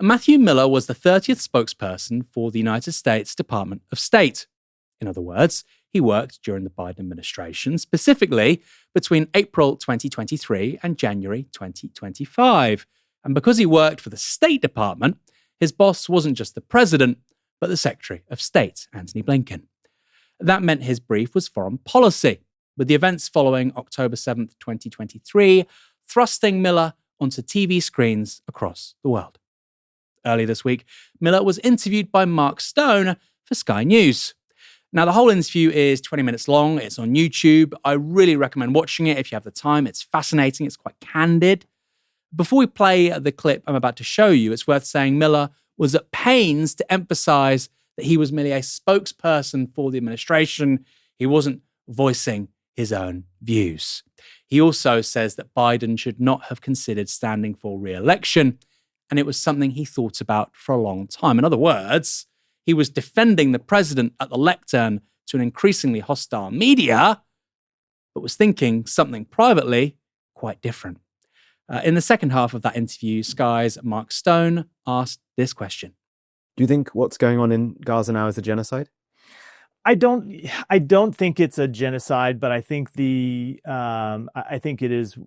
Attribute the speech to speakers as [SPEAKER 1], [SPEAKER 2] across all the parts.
[SPEAKER 1] Matthew Miller was the 30th spokesperson for the United States Department of State. In other words, he worked during the Biden administration, specifically between April 2023 and January 2025. And because he worked for the State Department, his boss wasn't just the president, but the Secretary of State, Antony Blinken. That meant his brief was foreign policy, with the events following October 7th, 2023, thrusting Miller onto TV screens across the world. Earlier this week, Miller was interviewed by Mark Stone for Sky News. Now, the whole interview is 20 minutes long. It's on YouTube. I really recommend watching it if you have the time. It's fascinating. It's quite candid. Before we play the clip I'm about to show you, it's worth saying Miller was at pains to emphasize that he was merely a spokesperson for the administration. He wasn't voicing his own views. He also says that Biden should not have considered standing for re-election, and it was something he thought about for a long time. In other words, he was defending the president at the lectern to an increasingly hostile media, but was thinking something privately quite different. In the second half of that interview, Sky's Mark Stone asked this question.
[SPEAKER 2] Do you think what's going on in Gaza now is a genocide?
[SPEAKER 3] I don't think it's a genocide, but I think I think it is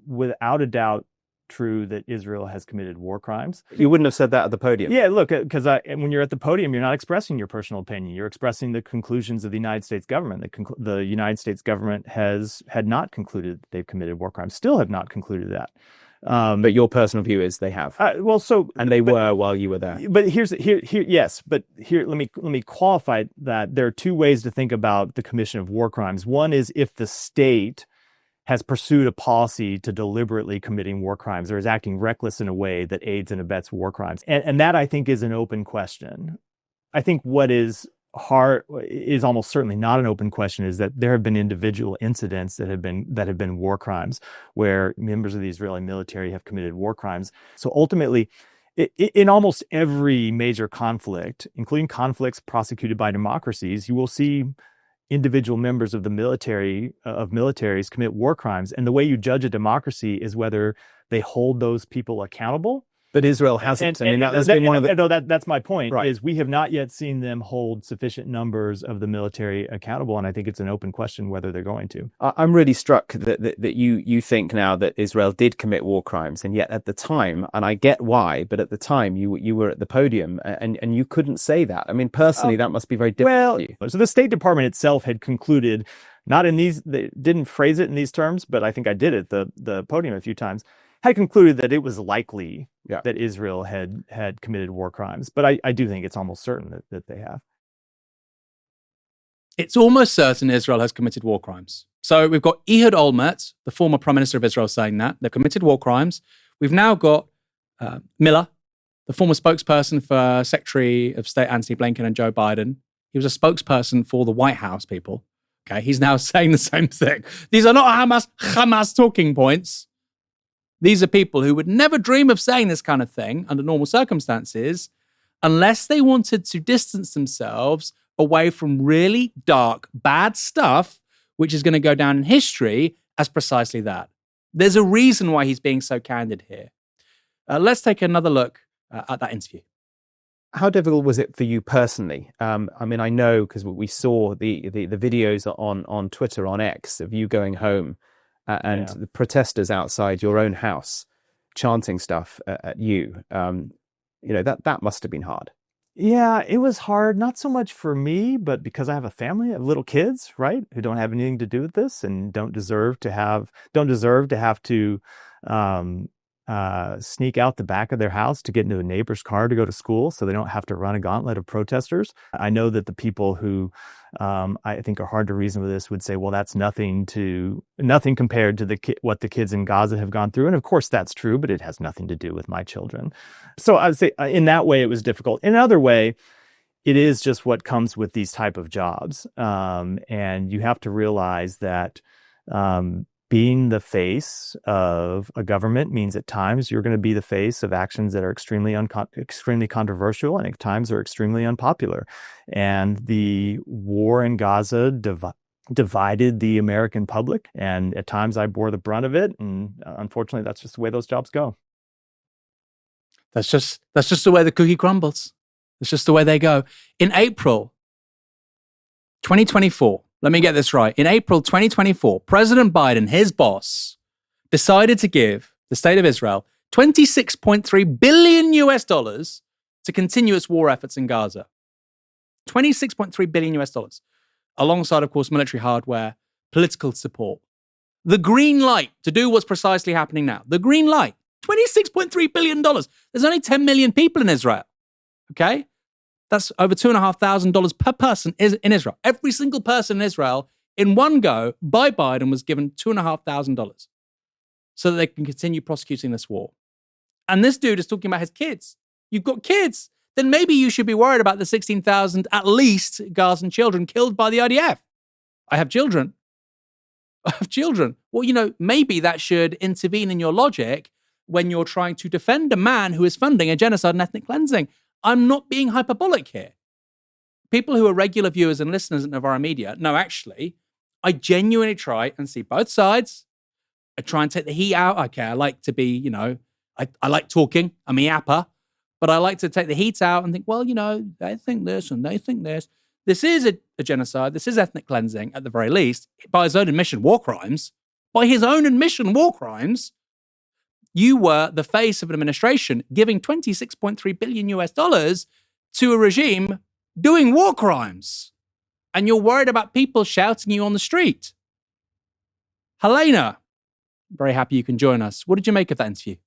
[SPEAKER 3] without a doubt true that Israel has committed war crimes.
[SPEAKER 2] You wouldn't have said that at the podium.
[SPEAKER 3] Yeah, look, because when you're at the podium, you're not expressing your personal opinion. You're expressing the conclusions of the United States government. The United States government had not concluded they've committed war crimes, still have not concluded that.
[SPEAKER 2] But your personal view is they have.
[SPEAKER 3] And
[SPEAKER 2] they were while you were there.
[SPEAKER 3] But let me qualify that. There are two ways to think about the commission of war crimes. One is if the state has pursued a policy to deliberately committing war crimes or is acting reckless in a way that aids and abets war crimes. And that, I think, is an open question. I think what is almost certainly not an open question is that there have been individual incidents that have been war crimes where members of the Israeli military have committed war crimes. So ultimately, in almost every major conflict, including conflicts prosecuted by democracies, you will see individual members of the militaries commit war crimes. And the way you judge a democracy is whether they hold those people accountable.
[SPEAKER 2] But Israel hasn't.
[SPEAKER 3] That's my point,
[SPEAKER 2] right.
[SPEAKER 3] Is we have not yet seen them hold sufficient numbers of the military accountable, and I think it's an open question whether they're going to.
[SPEAKER 2] I'm really struck that you think now that Israel did commit war crimes, and yet at the time, and I get why, but at the time you were at the podium and you couldn't say that. I mean, personally, that must be very difficult for you.
[SPEAKER 3] So the State Department itself had concluded, they didn't phrase it in these terms, but I think I did at the podium a few times, had concluded that it was likely that Israel had committed war crimes. But I do think it's almost certain that they have.
[SPEAKER 1] It's almost certain Israel has committed war crimes. So we've got Ehud Olmert, the former Prime Minister of Israel, saying that. They've committed war crimes. We've now got Miller, the former spokesperson for Secretary of State Antony Blinken and Joe Biden. He was a spokesperson for the White House people. Okay, he's now saying the same thing. These are not Hamas talking points. These are people who would never dream of saying this kind of thing under normal circumstances unless they wanted to distance themselves away from really dark, bad stuff, which is going to go down in history as precisely that. There's a reason why he's being so candid here. Let's take another look at that interview.
[SPEAKER 2] How difficult was it for you personally? I mean, I know because we saw the videos on Twitter, on X, of you going home and the protesters outside your own house chanting stuff at you. That must have been hard.
[SPEAKER 3] Yeah, it was hard, not so much for me, but because I have a family, I have little kids, right, who don't have anything to do with this and don't deserve to have to sneak out the back of their house to get into a neighbor's car to go to school so they don't have to run a gauntlet of protesters. I know that the people who I think are hard to reason with this would say, well, that's nothing compared to what the kids in Gaza have gone through. And of course that's true, but it has nothing to do with my children. So I would say in that way it was difficult. In another way, it is just what comes with these type of jobs. And you have to realize that being the face of a government means at times you're going to be the face of actions that are extremely controversial and at times are extremely unpopular. And the war in Gaza divided the American public, and at times I bore the brunt of it. And unfortunately, that's just the way those jobs go.
[SPEAKER 1] That's just the way the cookie crumbles. That's just the way they go. In April 2024, let me get this right. In April 2024, President Biden, his boss, decided to give the state of Israel $26.3 billion to continue its war efforts in Gaza. $26.3 billion, alongside, of course, military hardware, political support. The green light to do what's precisely happening now. The green light, $26.3 billion. There's only 10 million people in Israel, okay? That's over $2,500 per person in Israel. Every single person in Israel, in one go, by Biden, was given $2,500 so that they can continue prosecuting this war. And this dude is talking about his kids. You've got kids. Then maybe you should be worried about the 16,000, at least, Gazan children killed by the IDF. I have children. Well, maybe that should intervene in your logic when you're trying to defend a man who is funding a genocide and ethnic cleansing. I'm not being hyperbolic here. People who are regular viewers and listeners at Novara Media know, actually, I genuinely try and see both sides. I try and take the heat out. I like to be, I like talking. I'm a yapper. But I like to take the heat out and think, well, they think this and they think this. This is a genocide. This is ethnic cleansing, at the very least. By his own admission, war crimes. By his own admission, war crimes. You were the face of an administration giving $26.3 billion to a regime doing war crimes. And you're worried about people shouting you on the street. Helena, very happy you can join us. What did you make of that interview?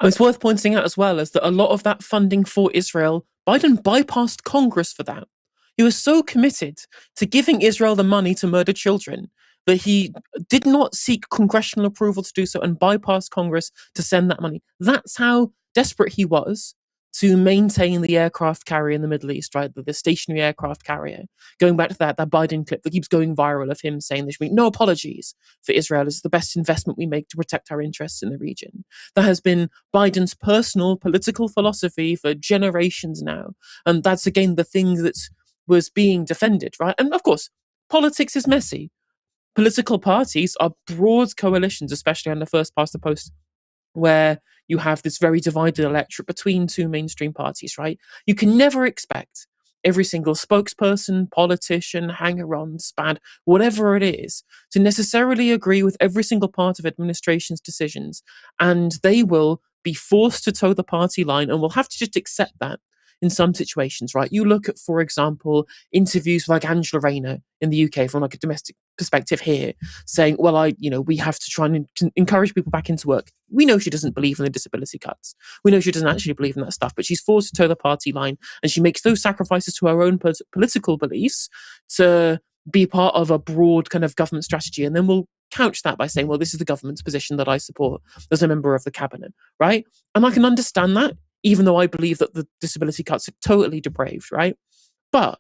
[SPEAKER 4] It's worth pointing out as well is that a lot of that funding for Israel, Biden bypassed Congress for that. He was so committed to giving Israel the money to murder children that he did not seek congressional approval to do so and bypassed Congress to send that money. That's how desperate he was to maintain the aircraft carrier in the Middle East, right? The stationary aircraft carrier. Going back to that Biden clip that keeps going viral of him saying there should be no apologies for Israel. It's the best investment we make to protect our interests in the region. That has been Biden's personal political philosophy for generations now. And that's, again, the thing that was being defended, right? And of course, politics is messy. Political parties are broad coalitions, especially on the first past the post, where you have this very divided electorate between two mainstream parties, right? You can never expect every single spokesperson, politician, hanger-on, SPAD, whatever it is, to necessarily agree with every single part of administration's decisions. And they will be forced to toe the party line and will have to just accept that in some situations, right? You look at, for example, interviews like Angela Rayner in the UK from like a domestic perspective here, saying, well, we have to try and encourage people back into work. We know she doesn't believe in the disability cuts. We know she doesn't actually believe in that stuff, but she's forced to toe the party line and she makes those sacrifices to her own political beliefs to be part of a broad kind of government strategy. And then we'll couch that by saying, well, this is the government's position that I support as a member of the cabinet, right? And I can understand that, even though I believe that the disability cuts are totally depraved, right? But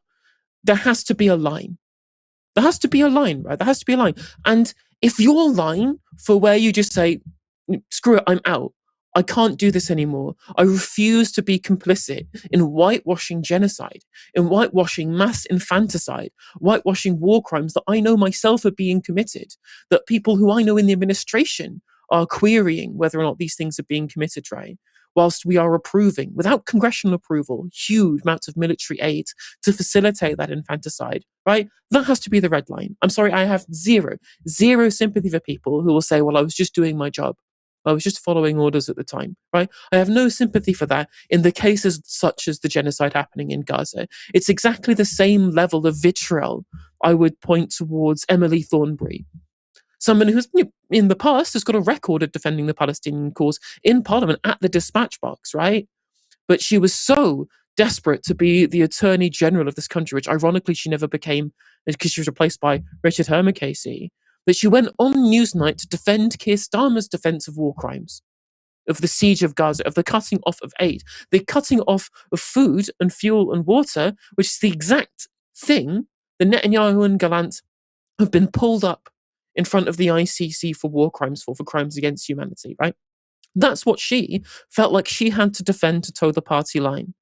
[SPEAKER 4] there has to be a line. There has to be a line, right? There has to be a line. And if your line for where you just say, screw it, I'm out, I can't do this anymore, I refuse to be complicit in whitewashing genocide, in whitewashing mass infanticide, whitewashing war crimes that I know myself are being committed, that people who I know in the administration are querying whether or not these things are being committed, right? Whilst we are approving, without congressional approval, huge amounts of military aid to facilitate that infanticide, right? That has to be the red line. I'm sorry, I have zero sympathy for people who will say, well, I was just doing my job. I was just following orders at the time, right? I have no sympathy for that in the cases such as the genocide happening in Gaza. It's exactly the same level of vitriol I would point towards Emily Thornberry, someone who's in the past has got a record of defending the Palestinian cause in Parliament at the dispatch box, right? But she was so desperate to be the Attorney General of this country, which ironically she never became because she was replaced by Richard Herman Casey, that she went on Newsnight to defend Keir Starmer's defense of war crimes, of the siege of Gaza, of the cutting off of aid, the cutting off of food and fuel and water, which is the exact thing the Netanyahu and Gallant have been pulled up in front of the ICC for war crimes for crimes against humanity, right? That's what she felt like she had to defend to toe the party line.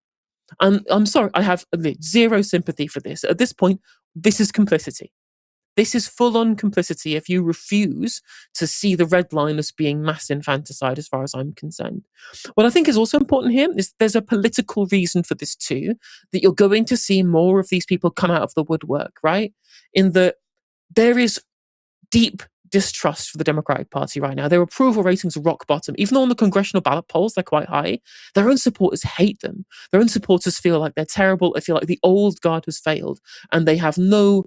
[SPEAKER 4] And I'm sorry, I have zero sympathy for this. At this point, this is complicity. This is full-on complicity if you refuse to see the red line as being mass infanticide, as far as I'm concerned. What I think is also important here is there's a political reason for this too, that you're going to see more of these people come out of the woodwork, right? In that there is deep distrust for the Democratic Party right now. Their approval ratings are rock bottom. Even though on the congressional ballot polls they're quite high, their own supporters hate them. Their own supporters feel like they're terrible. They feel like the old guard has failed, and they have no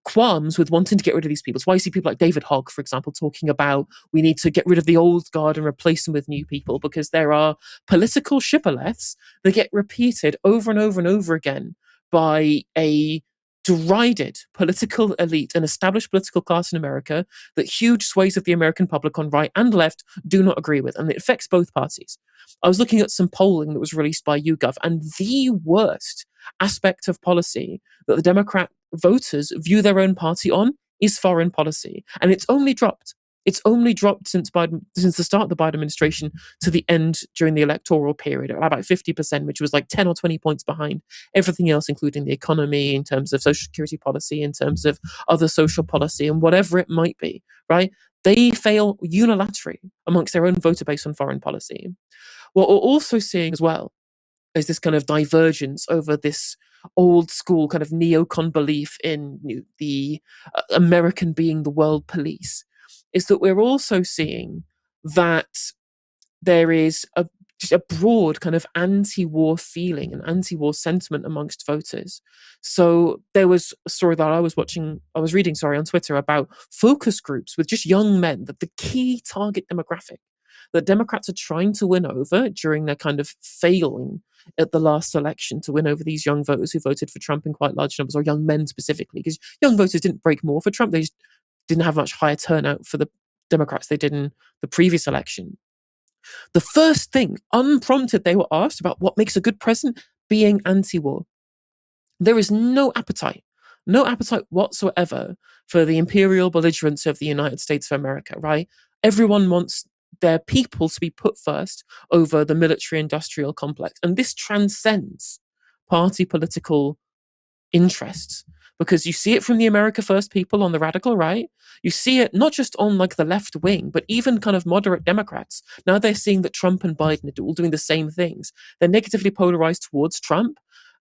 [SPEAKER 4] qualms with wanting to get rid of these people. It's why you see people like David Hogg, for example, talking about we need to get rid of the old guard and replace them with new people, because there are political shibboleths that get repeated over and over and over again by a derided political elite and established political class in America that huge swathes of the American public on right and left do not agree with, and it affects both parties. I was looking at some polling that was released by YouGov, and the worst aspect of policy that the Democrat voters view their own party on is foreign policy. And it's only dropped. It's only dropped since the start of the Biden administration to the end during the electoral period, at about 50%, which was like 10 or 20 points behind everything else, including the economy, in terms of social security policy, in terms of other social policy, and whatever it might be, right? They fail unilaterally amongst their own voter base on foreign policy. What we're also seeing as well is this kind of divergence over this old school kind of neocon belief in the American being the world police, is that we're also seeing that there is just a broad kind of anti-war feeling and anti-war sentiment amongst voters. So there was a story that I was reading on Twitter about focus groups with just young men, that the key target demographic that Democrats are trying to win over during their kind of failing at the last election to win over these young voters who voted for Trump in quite large numbers, or young men specifically, because young voters didn't break more for Trump. They just didn't have much higher turnout for the Democrats they did in the previous election. The first thing, unprompted, they were asked about what makes a good president, being anti-war. There is no appetite whatsoever for the imperial belligerence of the United States of America, right? Everyone wants their people to be put first over the military-industrial complex. And this transcends party political interests, because you see it from the America First people on the radical right. You see it not just on like the left wing, but even kind of moderate Democrats. Now they're seeing that Trump and Biden are all doing the same things. They're negatively polarized towards Trump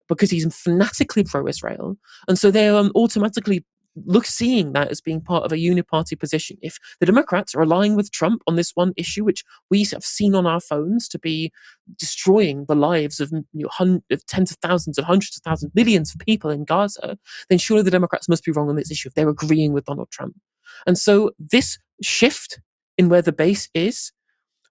[SPEAKER 4] because he's fanatically pro-Israel. And so they're automatically seeing that as being part of a uniparty position. If the Democrats are aligning with Trump on this one issue, which we have seen on our phones to be destroying the lives of tens of thousands and hundreds of thousands, millions of people in Gaza, then surely the Democrats must be wrong on this issue if they're agreeing with Donald Trump. And so this shift in where the base is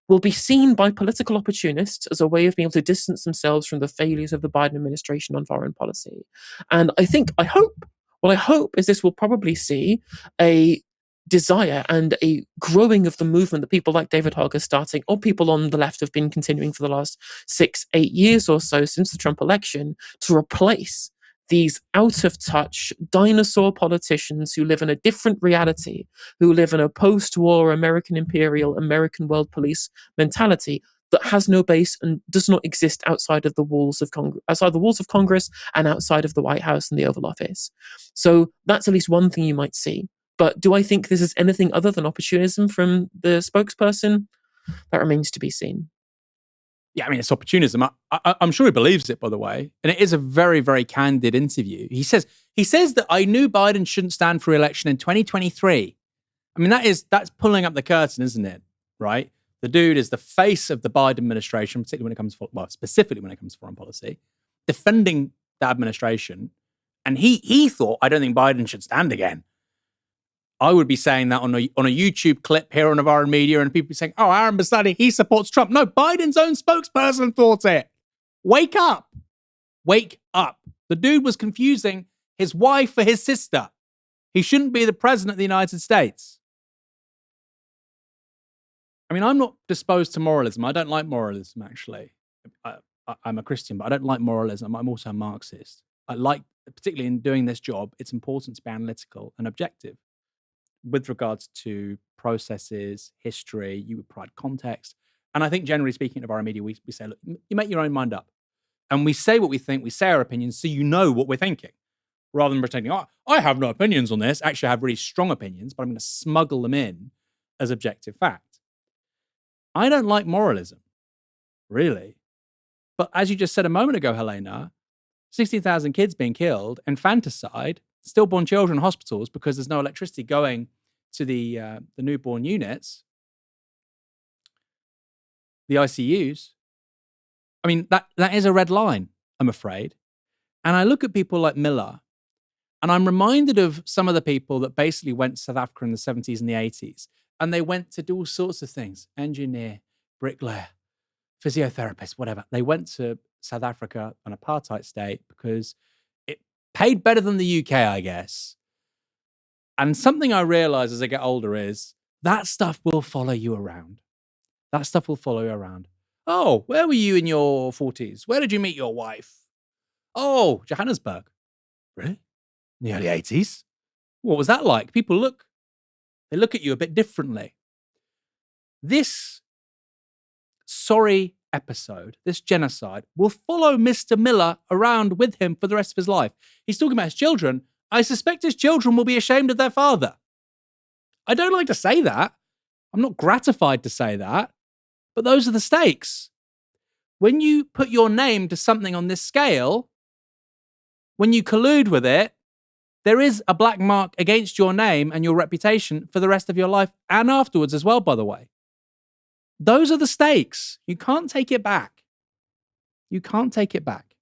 [SPEAKER 4] will be seen by political opportunists as a way of being able to distance themselves from the failures of the Biden administration on foreign policy. And what I hope is this will probably see a desire and a growing of the movement that people like David Hogg are starting, or people on the left have been continuing for the last 6-8 years or so since the Trump election, to replace these out-of-touch dinosaur politicians who live in a different reality, who live in a post-war American imperial, American world police mentality that has no base and does not exist outside of the walls of Congress and outside of the White House and the Oval Office. So that's at least one thing you might see. But do I think this is anything other than opportunism from the spokesperson? That remains to be seen.
[SPEAKER 1] Yeah, I mean, it's opportunism. I'm sure he believes it, by the way. And it is a very, very candid interview. He says that I knew Biden shouldn't stand for re-election in 2023. I mean, that's pulling up the curtain, isn't it? Right? The dude is the face of the Biden administration, specifically when it comes to foreign policy, defending the administration. And he thought, I don't think Biden should stand again. I would be saying that on a YouTube clip here on Novara Media, and people be saying, oh, Aaron Basadi, he supports Trump. No, Biden's own spokesperson thought it. Wake up. Wake up. The dude was confusing his wife for his sister. He shouldn't be the president of the United States. I mean, I'm not disposed to moralism. I don't like moralism, actually. I'm a Christian, but I don't like moralism. I'm also a Marxist. I like, particularly in doing this job, it's important to be analytical and objective with regards to processes, history. You would provide context. And I think, generally speaking, of our media, we say, look, you make your own mind up. And we say what we think, we say our opinions, so you know what we're thinking. rather than pretending, oh, I have no opinions on this. Actually, I have really strong opinions, but I'm going to smuggle them in as objective fact. I don't like moralism, really. But as you just said a moment ago, Helena, 16,000 kids being killed, infanticide, stillborn children in hospitals because there's no electricity going to the newborn units, the ICUs. I mean, that is a red line, I'm afraid. And I look at people like Miller, and I'm reminded of some of the people that basically went to South Africa in the 70s and the 80s, and they went to do all sorts of things, engineer, bricklayer, physiotherapist, whatever. They went to South Africa, an apartheid state, because it paid better than the UK, I guess. And something I realize as I get older is that stuff will follow you around. That stuff will follow you around. Oh, where were you in your 40s? Where did you meet your wife? Oh, Johannesburg. Really? In the early 80s? What was that like? People look at you a bit differently. This sorry episode, this genocide, will follow Mr. Miller around with him for the rest of his life. He's talking about his children. I suspect his children will be ashamed of their father. I don't like to say that. I'm not gratified to say that. But those are the stakes. When you put your name to something on this scale, when you collude with it, there is a black mark against your name and your reputation for the rest of your life and afterwards as well, by the way. Those are the stakes. You can't take it back. You can't take it back.